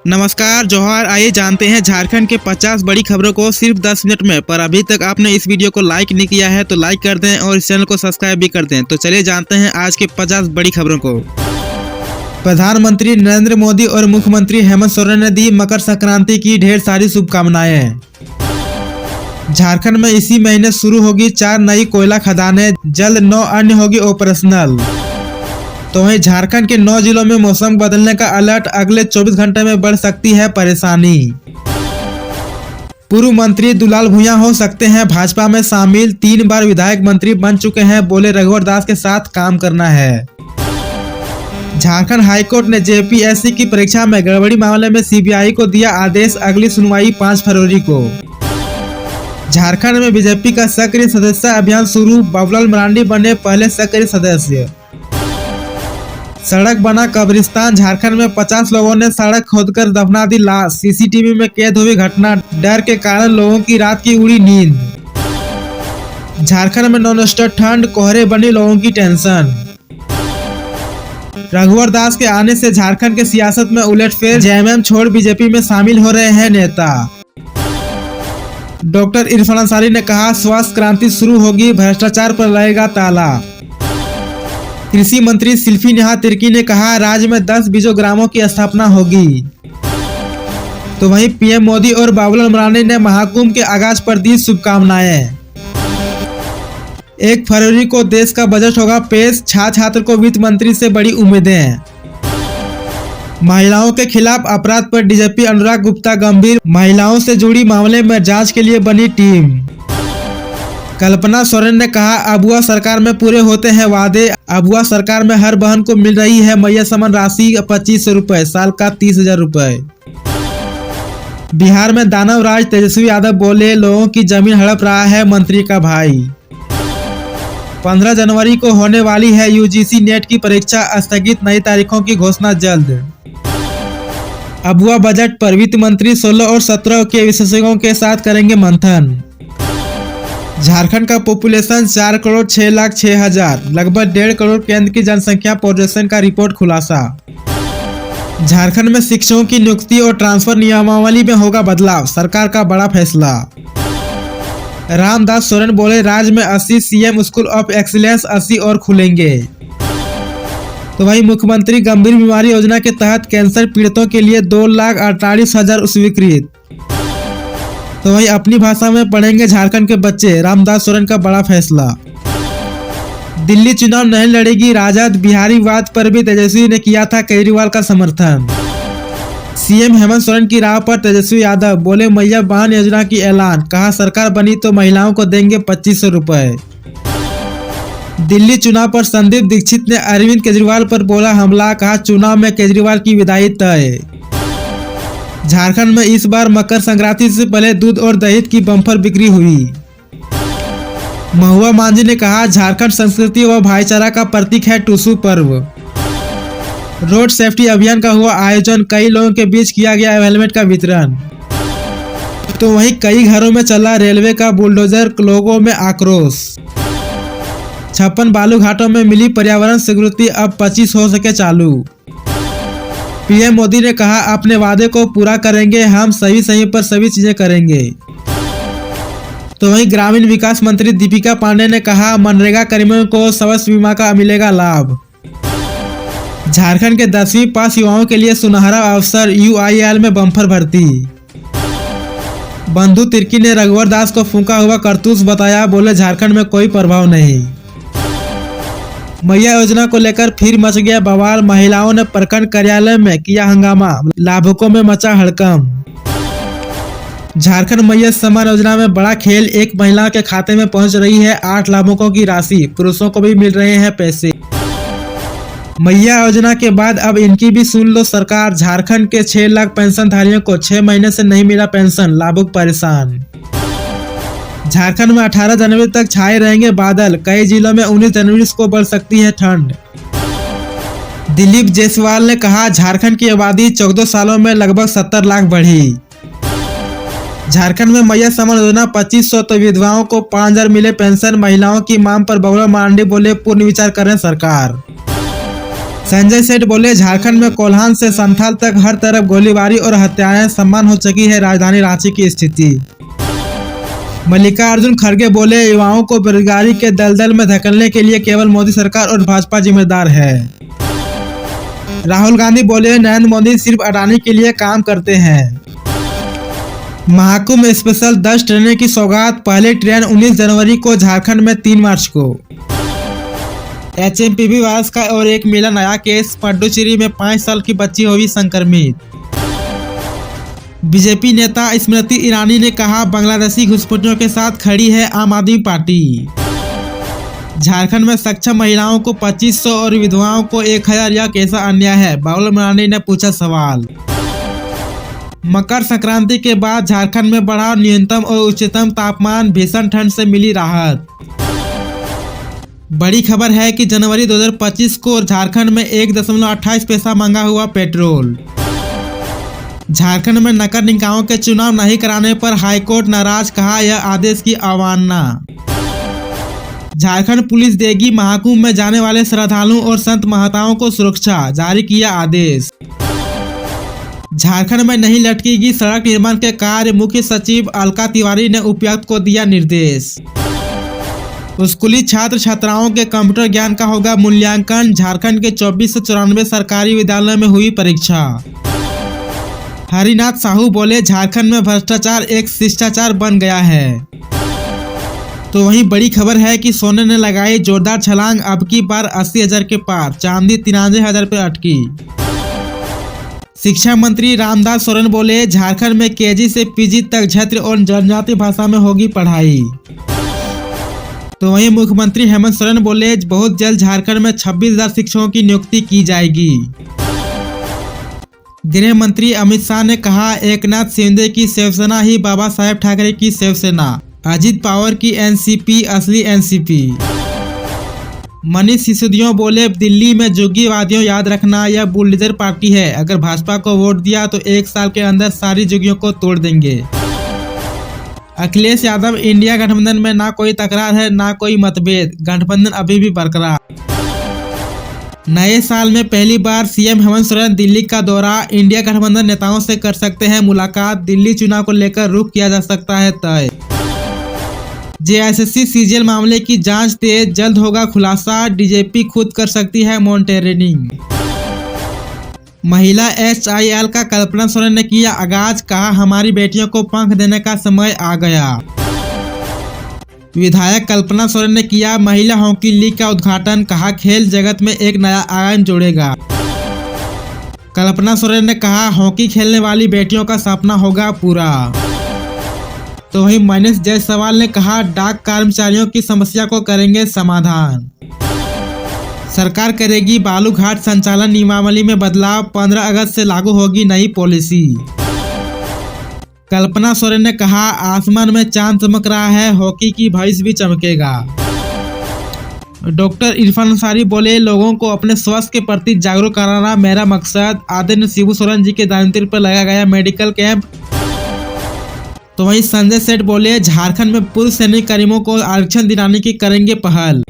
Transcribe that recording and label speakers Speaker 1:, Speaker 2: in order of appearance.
Speaker 1: नमस्कार जोहार। आइए जानते हैं झारखंड के 50 बड़ी खबरों को सिर्फ 10 मिनट में। पर अभी तक आपने इस वीडियो को लाइक नहीं किया है तो लाइक कर दें और इस चैनल को सब्सक्राइब भी कर दें। तो चलिए जानते हैं आज के 50 बड़ी खबरों को। प्रधानमंत्री नरेंद्र मोदी और मुख्यमंत्री हेमंत सोरेन ने दी मकर संक्रांति की ढेर सारी शुभकामनाएं। झारखंड में इसी महीने शुरू होगी 4 नई कोयला खदानें, जल्द 9 अन्य होगी ऑपरेशनल। तो वहीं झारखंड के 9 जिलों में मौसम बदलने का अलर्ट, अगले 24 घंटे में बढ़ सकती है परेशानी। पूर्व मंत्री दुलाल भुइयां हो सकते हैं भाजपा में शामिल, 3 बार विधायक मंत्री बन चुके हैं, बोले रघुवर दास के साथ काम करना है। झारखंड हाईकोर्ट ने जेपीएससी की परीक्षा में गड़बड़ी मामले में सीबीआई को दिया आदेश, अगली सुनवाई 5 फरवरी को। झारखंड में बीजेपी का सक्रिय सदस्य अभियान शुरू, बाबूलाल मरांडी बने पहले सक्रिय सदस्य। सड़क बना कब्रिस्तान, झारखंड में 50 लोगों ने सड़क खोदकर दफना दी लाश, सीसीटीवी में कैद हुई घटना, डर के कारण लोगों की रात की उड़ी नींद। झारखंड में नॉन स्टॉप ठंड, कोहरे बनी लोगों की टेंशन। रघुवर दास के आने से झारखंड के सियासत में उलटफेर, जेएमएम छोड़ बीजेपी में शामिल हो रहे हैं नेता। डॉक्टर इरफान अंसारी ने कहा स्वास्थ्य क्रांति शुरू होगी, भ्रष्टाचार पर लगेगा ताला। कृषि मंत्री शिल्पी नेहा तिर्की ने कहा राज्य में 10 बीजो ग्रामों की स्थापना होगी। तो वहीं पीएम मोदी और बाबूलाल मरांडी ने महाकुंभ के आगाज पर दी शुभकामनाएं। 1 फरवरी को देश का बजट होगा पेश, छात्र को वित्त मंत्री से बड़ी उम्मीदें। महिलाओं के खिलाफ अपराध पर डीजीपी अनुराग गुप्ता गंभीर, महिलाओं से जुड़ी मामले में जांच के लिए बनी टीम। कल्पना सोरेन ने कहा अबुआ सरकार में पूरे होते हैं वादे, अबुआ सरकार में हर बहन को मिल रही है मैया समान राशि 2500 रुपए, साल का 30,000 रुपए। बिहार में दानव राज, तेजस्वी यादव बोले लोगों की जमीन हड़प रहा है मंत्री का भाई। 15 जनवरी को होने वाली है यूजीसी नेट की परीक्षा, स्थगित, नई तारीखों की घोषणा जल्द। अबुआ बजट पर वित्त मंत्री 16 और 17 के विशेषज्ञों के साथ करेंगे मंथन। झारखंड का पॉपुलेशन 4,06,06,000, लगभग 1.5 करोड़ केंद्र की जनसंख्या प्रोजेक्शन का रिपोर्ट खुलासा। झारखंड में शिक्षकों की नियुक्ति और ट्रांसफर नियमावली में होगा बदलाव, सरकार का बड़ा फैसला। रामदास सोरेन बोले राज्य में 80 सीएम स्कूल ऑफ एक्सीलेंस 80 और खुलेंगे। तो वहीं मुख्यमंत्री गंभीर बीमारी योजना के तहत कैंसर पीड़ितों के लिए 2,48,000 स्वीकृत। तो वहीं अपनी भाषा में पढ़ेंगे झारखंड के बच्चे, रामदास सोरेन का बड़ा फैसला। दिल्ली चुनाव नहीं लड़ेगी राजद, बिहारी वाद पर भी तेजस्वी ने किया था केजरीवाल का समर्थन। सीएम हेमंत सोरेन की राह पर तेजस्वी यादव, बोले मैया बहन योजना की ऐलान, कहा सरकार बनी तो महिलाओं को देंगे 2500 रुपए। दिल्ली चुनाव पर संदीप दीक्षित ने अरविंद केजरीवाल पर बोला हमला, कहा चुनाव में केजरीवाल की विदाई तय। झारखंड में इस बार मकर संक्रांति से पहले दूध और दही की बम्पर बिक्री हुई। महुआ मांझी ने कहा झारखंड संस्कृति व भाईचारा का प्रतीक है टुसू पर्व। रोड सेफ्टी अभियान का हुआ आयोजन, कई लोगों के बीच किया गया हेलमेट का वितरण। तो वहीं कई घरों में चला रेलवे का बुलडोजर, लोगों में आक्रोश। 56 बालू घाटों में मिली पर्यावरण स्वीकृति, अब 25 हो सके चालू। पीएम मोदी ने कहा अपने वादे को पूरा करेंगे, हम सही समय पर सभी चीजें करेंगे। तो वहीं ग्रामीण विकास मंत्री दीपिका पांडे ने कहा मनरेगा कर्मियों को स्वास्थ्य बीमा का मिलेगा लाभ। झारखंड के 10वीं पास युवाओं के लिए सुनहरा अवसर, यूआईएल में बम्पर भर्ती। बंधु तिर्की ने रघुवर दास को फूंका हुआ करतूस बताया, बोले झारखंड में कोई प्रभाव नहीं। मैया योजना को लेकर फिर मच गया बवाल, महिलाओं ने प्रखंड कार्यालय में किया हंगामा, लाभुकों में मचा हड़कंप। झारखंड मैया सम्मान योजना में बड़ा खेल, एक महिला के खाते में पहुंच रही है 8 लाभुकों की राशि, पुरुषों को भी मिल रहे हैं पैसे। मैया योजना के बाद अब इनकी भी सुन लो सरकार, झारखंड के 6 लाख पेंशन धारियों को 6 महीने से नहीं मिला पेंशन, लाभुक परेशान। झारखंड में 18 जनवरी तक छाए रहेंगे बादल, कई जिलों में 19 जनवरी को बढ़ सकती है ठंड। दिलीप जायसवाल ने कहा झारखंड की आबादी 14 सालों में लगभग 70 लाख बढ़ी। झारखंड में मैया सम्मान योजना 2500, तो विधवाओं को 5000 मिले पेंशन। महिलाओं की मांग पर बाबूलाल मरांडी बोले पूर्ण विचार करें सरकार। संजय सेठ बोले, झारखंड में कोल्हान से संथाल तक हर तरफ गोलीबारी और हत्याएं समान हो चुकी है राजधानी रांची की स्थिति। मल्लिकार्जुन खड़गे बोले, युवाओं को बेरोजगारी के दलदल में धकेलने के लिए केवल मोदी सरकार और भाजपा जिम्मेदार है। राहुल गांधी बोले, नरेंद्र मोदी सिर्फ अडानी के लिए काम करते हैं। महाकुंभ स्पेशल 10 ट्रेनें की सौगात, पहली ट्रेन 19 जनवरी को, झारखंड में 3 मार्च को। HMPV वायरस का और एक मिला नया केस, पुडुचेरी में 5 साल की बच्ची हुई संक्रमित। बीजेपी नेता स्मृति ईरानी ने कहा, बांग्लादेशी घुसपैठियों के साथ खड़ी है आम आदमी पार्टी। झारखंड में सक्षम महिलाओं को 2500 और विधवाओं को 1000, यह कैसा अन्याय है, बाबुल मरांडी ने पूछा सवाल। मकर संक्रांति के बाद झारखंड में बढ़ा न्यूनतम और उच्चतम तापमान, भीषण ठंड से मिली राहत। बड़ी खबर है कि जनवरी 2025 को झारखंड में 1.28 पैसा महंगा हुआ पेट्रोल। झारखंड में नगर निकायों के चुनाव नहीं कराने पर हाईकोर्ट नाराज, कहा यह आदेश की अवमानना। झारखंड पुलिस देगी महाकुंभ में जाने वाले श्रद्धालुओं और संत महाताओं को सुरक्षा, जारी किया आदेश। झारखंड में नहीं लटकेगी सड़क निर्माण के कार्य, मुख्य सचिव अलका तिवारी ने उपायुक्त को दिया निर्देश। स्कूली छात्र छात्राओं के कंप्यूटर ज्ञान का होगा मूल्यांकन, झारखंड के 2494 सरकारी विद्यालयों में हुई परीक्षा। हरिनाथ साहू बोले, झारखंड में भ्रष्टाचार एक शिष्टाचार बन गया है। तो वहीं बड़ी खबर है कि सोने ने लगाई जोरदार छलांग, अब की बार 80,000 के पार, चांदी 93,000 पे अटकी। शिक्षा मंत्री रामदास सोरेन बोले, झारखंड में KG से PG तक क्षेत्रीय और जनजातीय भाषा में होगी पढ़ाई। तो वहीं मुख्यमंत्री हेमंत सोरेन बोले, बहुत जल्द झारखंड में 26,000 शिक्षकों की नियुक्ति की जाएगी। गृह मंत्री अमित शाह ने कहा, एकनाथ शिंदे की शिवसेना ही बाबा साहेब ठाकरे की शिवसेना, अजित पवार की NCP असली NCP। मनीष सिसोदिया बोले, दिल्ली में जुग्गीवादियों याद रखना, यह बुलडोजर पार्टी है, अगर भाजपा को वोट दिया तो 1 साल के अंदर सारी जुग्गियों को तोड़ देंगे। अखिलेश यादव, इंडिया गठबंधन में ना कोई तकरार है ना कोई मतभेद, गठबंधन अभी भी बरकरार। नए साल में पहली बार CM हेमंत सोरेन दिल्ली का दौरा, इंडिया गठबंधन नेताओं से कर सकते हैं मुलाकात, दिल्ली चुनाव को लेकर रुख किया जा सकता है तय। JSSC CGL मामले की जांच तेज, जल्द होगा खुलासा, DGP खुद कर सकती है मॉनिटरिंग। महिला HIL का कल्पना सोरेन ने किया आगाज, कहा हमारी बेटियों को पंख देने का समय आ गया। विधायक कल्पना सोरेन ने किया महिला हॉकी लीग का उद्घाटन, कहा खेल जगत में एक नया आयाम जोड़ेगा। कल्पना सोरेन ने कहा, हॉकी खेलने वाली बेटियों का सपना होगा पूरा। तो वहीं मनीष जायसवाल ने कहा, डाक कर्मचारियों की समस्या को करेंगे समाधान। सरकार करेगी बालूघाट संचालन नियमावली में बदलाव, 15 अगस्त से लागू होगी नई पॉलिसी। कल्पना सोरेन ने कहा, आसमान में चांद चमक रहा है, हॉकी की भविष्य भी चमकेगा। डॉक्टर इरफान अंसारी बोले, लोगों को अपने स्वास्थ्य के प्रति जागरूक कराना मेरा मकसद, आदरणीय शिबू सोरेन जी के दायित्व पर लगाया गया मेडिकल कैंप। तो वहीं संजय सेठ बोले, झारखंड में पूर्व सैनिक कर्मियों को आरक्षण दिलाने की करेंगे पहल।